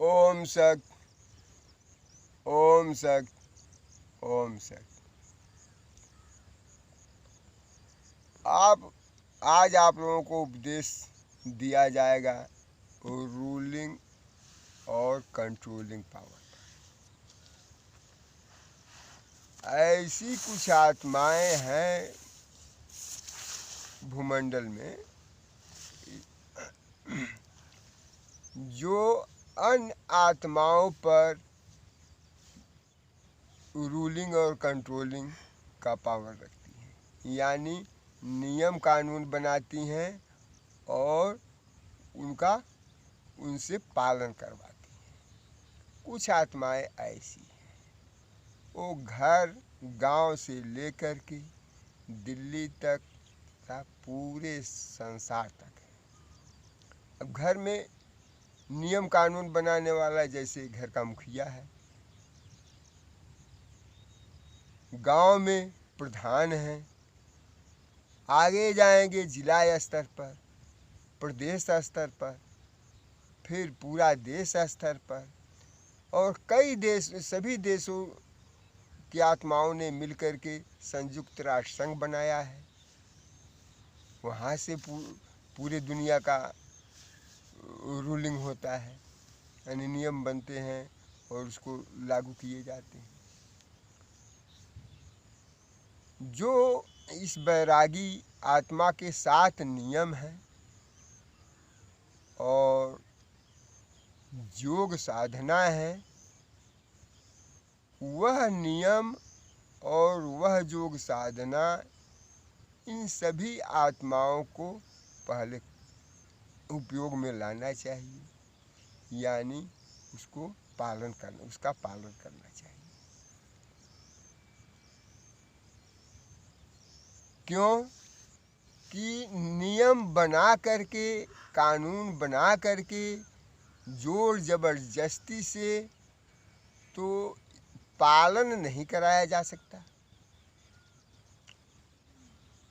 ओम सत, ओम सत, ओम सत। आज आप लोगों को उपदेश दिया जाएगा रूलिंग और कंट्रोलिंग पावर। ऐसी कुछ आत्माएं हैं भूमंडल में जो अन्य आत्माओं पर रूलिंग और कंट्रोलिंग का पावर रखती हैं, यानी नियम कानून बनाती हैं और उनसे पालन करवाती हैं। कुछ आत्माएं ऐसी हैं, वो घर गांव से लेकर के दिल्ली तक तथा पूरे संसार तक है। अब घर में नियम कानून बनाने वाला जैसे घर का मुखिया है, गांव में प्रधान है, आगे जाएंगे जिला स्तर पर, प्रदेश स्तर पर, फिर पूरा देश स्तर पर, और कई देश, सभी देशों की आत्माओं ने मिलकर के संयुक्त राष्ट्र संघ बनाया है। वहाँ से पूरे दुनिया का रूलिंग होता है, यानी नियम बनते हैं और उसको लागू किए जाते हैं। जो इस बैरागी आत्मा के साथ नियम है और योग साधना है, वह नियम और वह योग साधना इन सभी आत्माओं को पहले उपयोग में लाना चाहिए, यानी उसका पालन करना चाहिए। क्यों कि नियम बना करके, कानून बना करके जोर जबरदस्ती से तो पालन नहीं कराया जा सकता।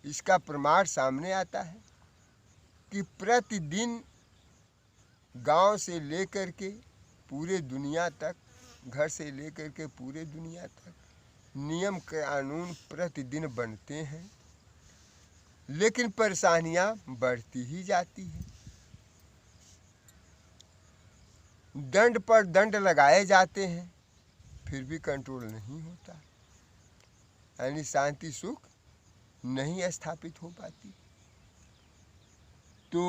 इसका प्रमाण सामने आता है कि प्रतिदिन गांव से लेकर के पूरे दुनिया तक, घर से लेकर के पूरे दुनिया तक नियम कानून प्रतिदिन बनते हैं, लेकिन परेशानियां बढ़ती ही जाती हैं। दंड पर दंड लगाए जाते हैं, फिर भी कंट्रोल नहीं होता, यानी शांति सुख नहीं स्थापित हो पाती। तो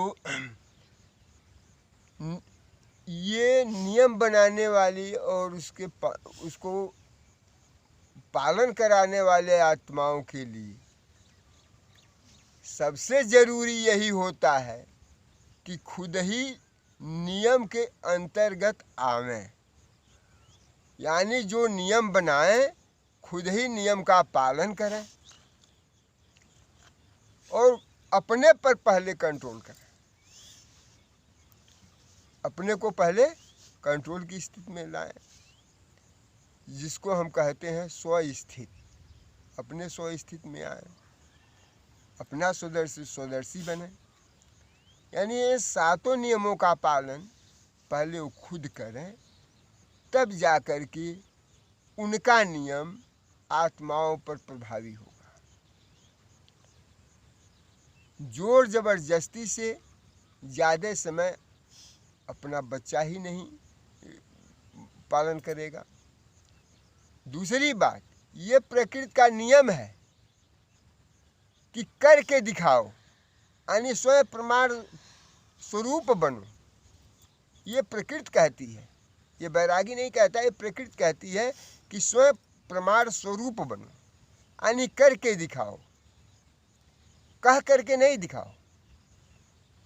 ये नियम बनाने वाली और उसको पालन कराने वाले आत्माओं के लिए सबसे जरूरी यही होता है कि खुद ही नियम के अंतर्गत आवें, यानी जो नियम बनाएं खुद ही नियम का पालन करें और अपने पर पहले कंट्रोल करें, अपने को पहले कंट्रोल की स्थिति में लाएं, जिसको हम कहते हैं स्वस्थित। अपने स्वस्थित में आए, अपना स्वदर्शी बने, यानी ये सातों नियमों का पालन पहले वो खुद करें, तब जाकर के उनका नियम आत्माओं पर प्रभावी होगा। जोर जबरदस्ती से ज़्यादा समय अपना बच्चा ही नहीं पालन करेगा। दूसरी बात, ये प्रकृति का नियम है कि करके दिखाओ, यानी स्वयं प्रमाण स्वरूप बनो। ये प्रकृति कहती है, ये बैरागी नहीं कहता, ये प्रकृति कहती है कि स्वयं प्रमाण स्वरूप बनो, यानी करके दिखाओ, कह करके नहीं दिखाओ।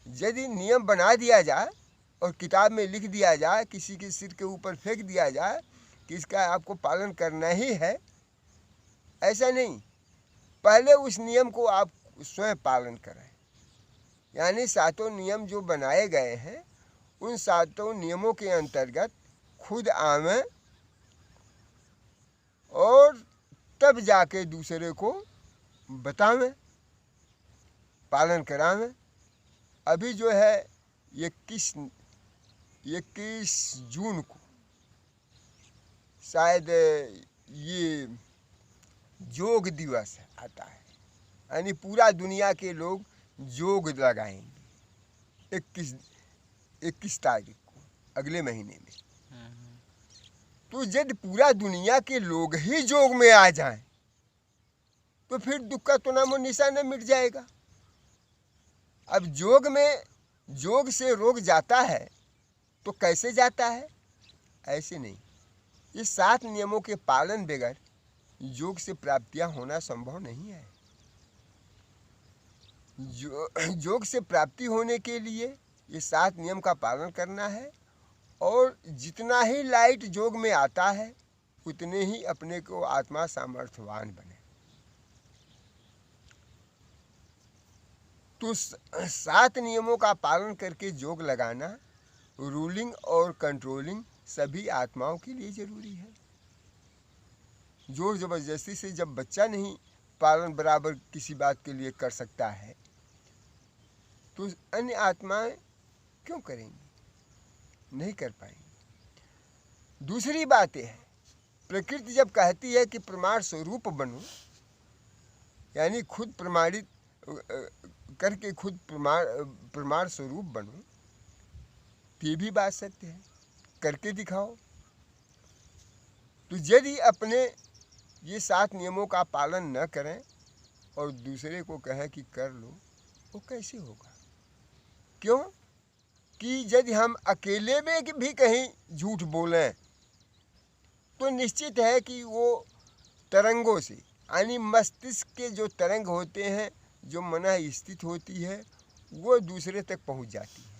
यदि नियम बना दिया जाए और किताब में लिख दिया जाए, किसी के सिर के ऊपर फेंक दिया जाए कि इसका आपको पालन करना ही है, ऐसा नहीं। पहले उस नियम को आप स्वयं पालन करें, यानी सातों नियम जो बनाए गए हैं उन सातों नियमों के अंतर्गत खुद आवें और तब जाके दूसरे को बतावें, पालन करावें। अभी जो है ये 21 जून को शायद ये योग दिवस आता है, यानी पूरा दुनिया के लोग योग लगाएंगे 21 तारीख को अगले महीने में। तो यदि पूरा दुनिया के लोग ही योग में आ जाएं तो फिर दुख का तो नामो निशान मिट जाएगा। अब योग से रोग जाता है तो कैसे जाता है? ऐसे नहीं। ये 7 नियमों के पालन बगैर योग से प्राप्तियां होना संभव नहीं है। योग से प्राप्ति होने के लिए ये 7 नियम का पालन करना है, और जितना ही लाइट योग में आता है उतने ही अपने को आत्मा सामर्थ्यवान बने। तो 7 नियमों का पालन करके योग लगाना, रूलिंग और कंट्रोलिंग सभी आत्माओं के लिए जरूरी है। जोर जबरदस्ती से जब बच्चा नहीं पालन बराबर किसी बात के लिए कर सकता है तो अन्य आत्माएं क्यों करेंगी? नहीं कर पाएंगी। दूसरी बात यह है, प्रकृति जब कहती है कि प्रमाण स्वरूप बनो, यानी खुद प्रमाणित करके खुद प्रमाण स्वरूप बनो, ये भी बात सत्य है, करके दिखाओ। तो यदि अपने ये 7 नियमों का पालन न करें और दूसरे को कहें कि कर लो, वो कैसे होगा? क्यों कि यदि हम अकेले में भी कहीं झूठ बोलें तो निश्चित है कि वो तरंगों से, यानी मस्तिष्क के जो तरंग होते हैं, जो मन स्थित होती है, वो दूसरे तक पहुंच जाती है,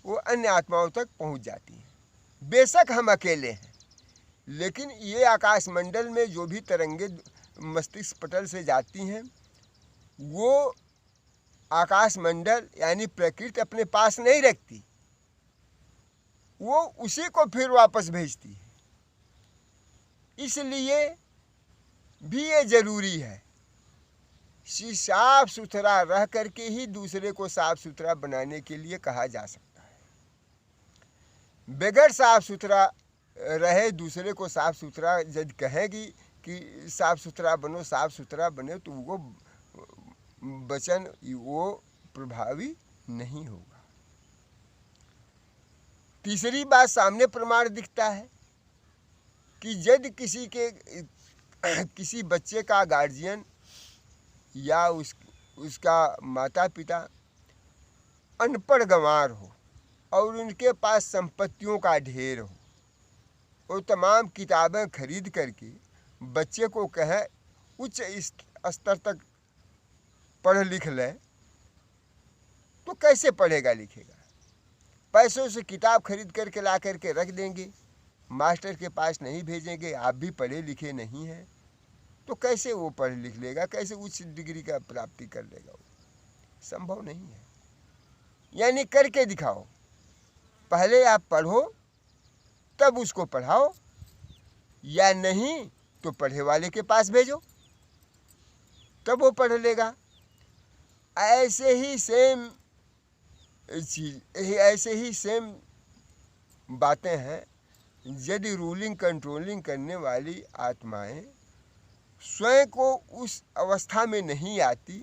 वो अन्य आत्माओं तक पहुंच जाती है। बेशक हम अकेले हैं, लेकिन ये आकाश मंडल में जो भी तरंगे मस्तिष्क पटल से जाती हैं, वो आकाश मंडल यानी प्रकृति अपने पास नहीं रखती, वो उसी को फिर वापस भेजती है। इसलिए भी ये जरूरी है साफ सुथरा रह करके ही दूसरे को साफ सुथरा बनाने के लिए कहा जा सकता है। बगैर साफ सुथरा रहे दूसरे को साफ सुथरा यदि कहेगी कि साफ सुथरा बनो, साफ सुथरा बने, तो वो वचन वो प्रभावी नहीं होगा। तीसरी बात, सामने प्रमाण दिखता है कि यदि किसी बच्चे का गार्जियन या उसका माता पिता अनपढ़ गंवार हो और उनके पास संपत्तियों का ढेर हो, और तमाम किताबें खरीद करके बच्चे को कहे उच्च स्तर तक पढ़ लिख ले, तो कैसे पढ़ेगा लिखेगा? पैसों से किताब खरीद करके ला करके रख देंगे, मास्टर के पास नहीं भेजेंगे, आप भी पढ़े लिखे नहीं हैं, तो कैसे वो पढ़ लिख लेगा? कैसे उच्च डिग्री का प्राप्ति कर लेगा? वो संभव नहीं है। यानी करके दिखाओ। पहले आप पढ़ो तब उसको पढ़ाओ, या नहीं तो पढ़े वाले के पास भेजो, तब वो पढ़ लेगा। ऐसे ही सेम बातें हैं। यदि रूलिंग कंट्रोलिंग करने वाली आत्माएं स्वयं को उस अवस्था में नहीं आती,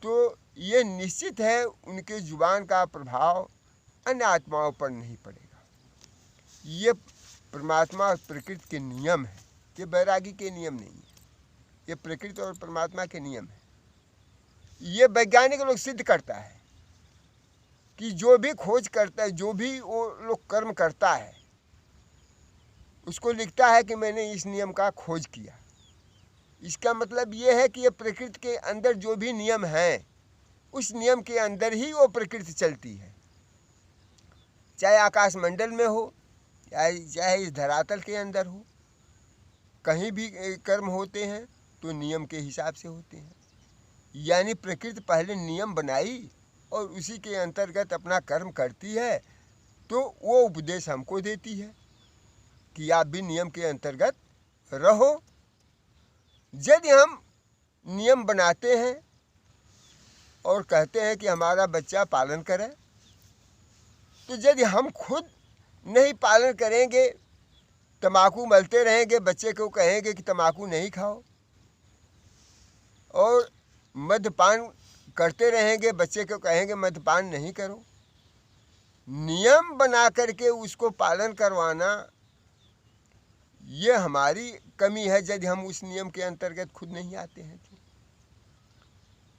तो ये निश्चित है उनके जुबान का प्रभाव अन्य आत्माओं पर नहीं पड़ेगा। ये परमात्मा और प्रकृति के नियम है, ये बैरागी के नियम नहीं है, ये प्रकृति और परमात्मा के नियम है। ये वैज्ञानिक लोग सिद्ध करता है कि जो भी खोज करता है, जो भी वो लोग कर्म करता है, उसको लिखता है कि मैंने इस नियम का खोज किया। इसका मतलब ये है कि ये प्रकृति के अंदर जो भी नियम हैं, उस नियम के अंदर ही वो प्रकृति चलती है, चाहे आकाश मंडल में हो, चाहे इस धरातल के अंदर हो। कहीं भी कर्म होते हैं तो नियम के हिसाब से होते हैं। यानी प्रकृति पहले नियम बनाई और उसी के अंतर्गत अपना कर्म करती है, तो वो उपदेश हमको देती है कि आप भी नियम के अंतर्गत रहो। यदि हम नियम बनाते हैं और कहते हैं कि हमारा बच्चा पालन करे, तो यदि हम खुद नहीं पालन करेंगे, तम्बाकू मलते रहेंगे, बच्चे को कहेंगे कि तम्बाकू नहीं खाओ, और मद्यपान करते रहेंगे, बच्चे को कहेंगे मद्यपान नहीं करो, नियम बना करके उसको पालन करवाना, ये हमारी कमी है यदि हम उस नियम के अंतर्गत खुद नहीं आते हैं। तो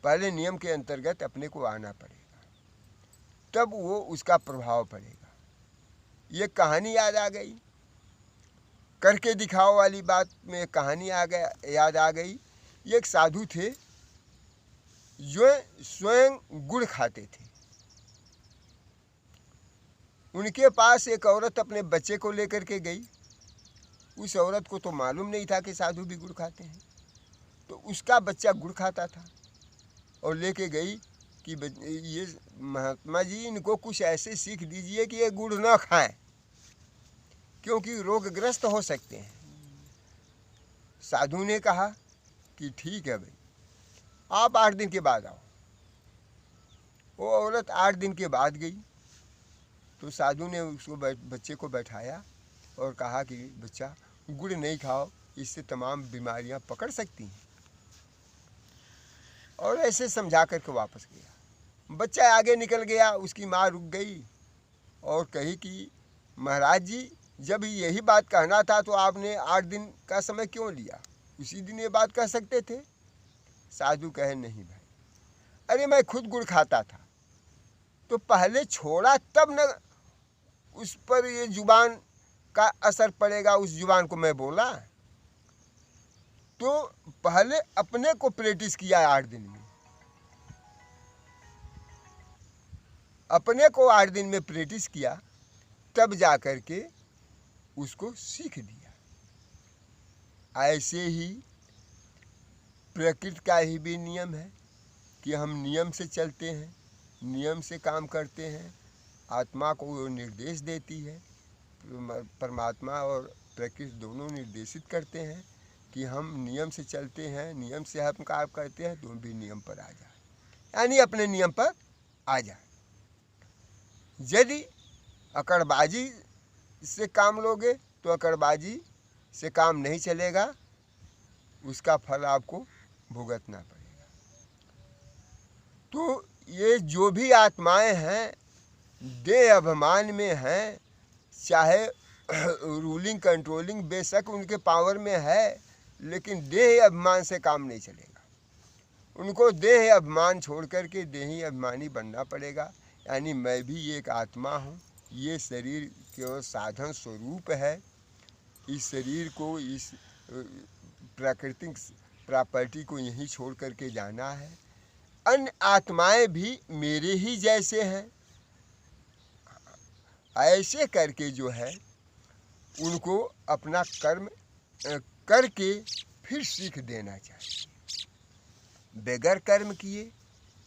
पहले नियम के अंतर्गत अपने को आना पड़ेगा, तब वो उसका प्रभाव पड़ेगा। ये कहानी याद आ गई, करके दिखाओ वाली बात में कहानी याद आ गई। ये एक साधु थे जो स्वयं गुड़ खाते थे। उनके पास एक औरत अपने बच्चे को लेकर के गई। उस औरत को तो मालूम नहीं था कि साधु भी गुड़ खाते हैं, तो उसका बच्चा गुड़ खाता था और लेके गई कि ये महात्मा जी, इनको कुछ ऐसे सीख दीजिए कि ये गुड़ ना खाएं, क्योंकि रोगग्रस्त हो सकते हैं। साधु ने कहा कि ठीक है भाई, आप 8 दिन के बाद आओ। वो औरत 8 दिन के बाद गई, तो साधु ने उसको बच्चे को बैठाया और कहा कि बच्चा, गुड़ नहीं खाओ, इससे तमाम बीमारियां पकड़ सकती हैं, और ऐसे समझा करके वापस गया। बच्चा आगे निकल गया। उसकी माँ रुक गई और कही कि महाराज जी, जब यही बात कहना था तो आपने 8 दिन का समय क्यों लिया? उसी दिन ये बात कह सकते थे। साधु कहे, नहीं भाई, अरे मैं खुद गुड़ खाता था, तो पहले छोड़ा तब न उस पर ये जुबान का असर पड़ेगा। उस जुबान को मैं बोला, तो पहले अपने को प्रैक्टिस किया 8 दिन में, अपने को 8 दिन में प्रैक्टिस किया, तब जा कर के उसको सीख दिया। ऐसे ही प्रकृति का ही भी नियम है कि हम नियम से चलते हैं, नियम से काम करते हैं। आत्मा को वो निर्देश देती है, परमात्मा और प्रकृति दोनों निर्देशित करते हैं कि हम नियम से चलते हैं, नियम से हम काम करते हैं, तुम भी नियम पर आ जाए, यानी अपने नियम पर आ जाए। यदि अकड़बाजी से काम लोगे तो अकड़बाजी से काम नहीं चलेगा, उसका फल आपको भुगतना पड़ेगा। तो ये जो भी आत्माएं हैं, देह अभिमान में हैं, चाहे रूलिंग कंट्रोलिंग बेशक उनके पावर में है, लेकिन देह अभिमान से काम नहीं चलेगा। उनको देह अभिमान छोड़ करके देही अभिमानी बनना पड़ेगा। यानी मैं भी एक आत्मा हूँ, ये शरीर केवल साधन स्वरूप है, इस शरीर को, इस प्राकृतिक प्रॉपर्टी को यहीं छोड़ करके जाना है। अन्य आत्माएं भी मेरे ही जैसे हैं, ऐसे करके जो है उनको अपना कर्म करके फिर सीख देना चाहिए। बगैर कर्म किए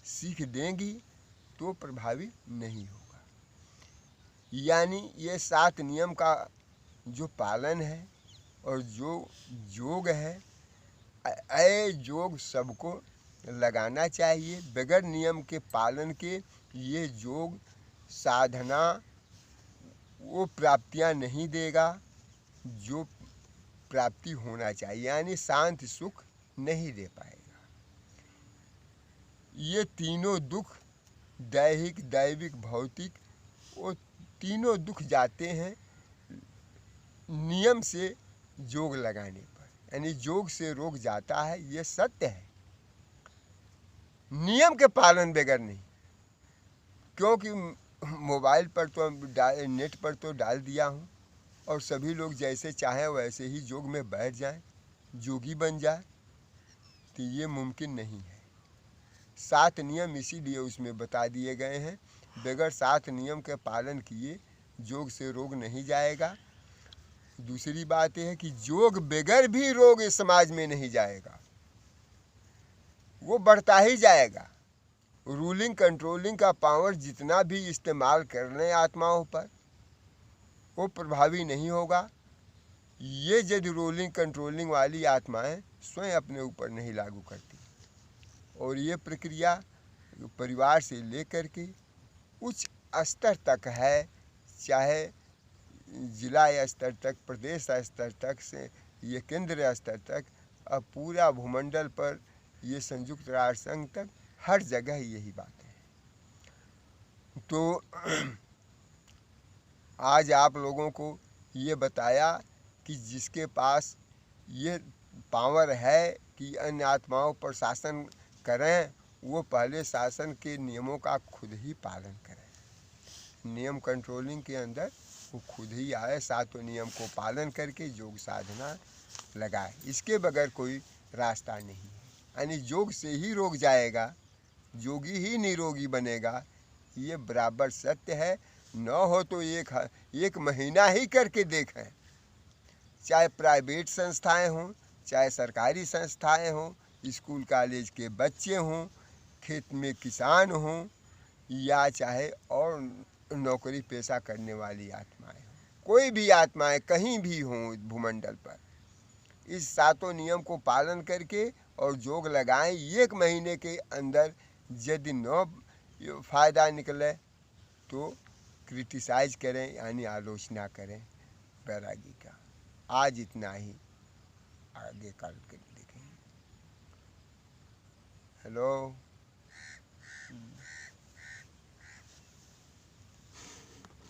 सीख देंगी तो प्रभावी नहीं होगा। यानी ये 7 नियम का जो पालन है और जो योग है, योग सबको लगाना चाहिए। बगैर नियम के पालन के ये योग साधना वो प्राप्तियां नहीं देगा जो प्राप्ति होना चाहिए, यानी शांति सुख नहीं दे पाएगा। ये तीनों दुख, दैहिक, दैविक, भौतिक, वो तीनों दुख जाते हैं नियम से योग लगाने पर, यानी योग से रोग जाता है, ये सत्य है। नियम के पालन बगैर नहीं, क्योंकि मोबाइल पर तो नेट पर तो डाल दिया हूँ और सभी लोग जैसे चाहें वैसे ही योग में बैठ जाएं, जोगी बन जाए, तो ये मुमकिन नहीं है। 7 नियम इसीलिए उसमें बता दिए गए हैं। बगैर 7 नियम के पालन किए योग से रोग नहीं जाएगा। दूसरी बात यह है कि योग बगैर भी रोग इस समाज में नहीं जाएगा, वो बढ़ता ही जाएगा। रूलिंग कंट्रोलिंग का पावर जितना भी इस्तेमाल कर लें आत्माओं पर, वो प्रभावी नहीं होगा। ये यदि रूलिंग कंट्रोलिंग वाली आत्माएं स्वयं अपने ऊपर नहीं लागू करती, और ये प्रक्रिया परिवार से लेकर के उच्च स्तर तक है, चाहे जिला स्तर तक, प्रदेश स्तर तक से ये केंद्र स्तर तक, अब पूरा भूमंडल पर ये संयुक्त राष्ट्र संघ तक हर जगह यही बात है। तो आज आप लोगों को ये बताया कि जिसके पास ये पावर है कि अन्य आत्माओं पर शासन करें, वो पहले शासन के नियमों का खुद ही पालन करें। नियम कंट्रोलिंग के अंदर वो खुद ही आए, सातों नियम को पालन करके योग साधना लगाए। इसके बगैर कोई रास्ता नहीं है। यानी योग से ही रोग जाएगा, योगी ही निरोगी बनेगा, ये बराबर सत्य है। न हो तो एक महीना ही करके देखें, चाहे प्राइवेट संस्थाएं हों, चाहे सरकारी संस्थाएं हों, स्कूल कॉलेज के बच्चे हों, खेत में किसान हों, या चाहे और नौकरी पेशा करने वाली आत्माएं हों, कोई भी आत्माएं कहीं भी हों भूमंडल पर, इस सातों नियम को पालन करके और योग लगाएं। एक महीने के अंदर यदि न फायदा निकले तो क्रिटिसाइज करें, यानी आलोचना करें बैरागी का। आज इतना ही, आगे कल के देखेंगे। हेलो।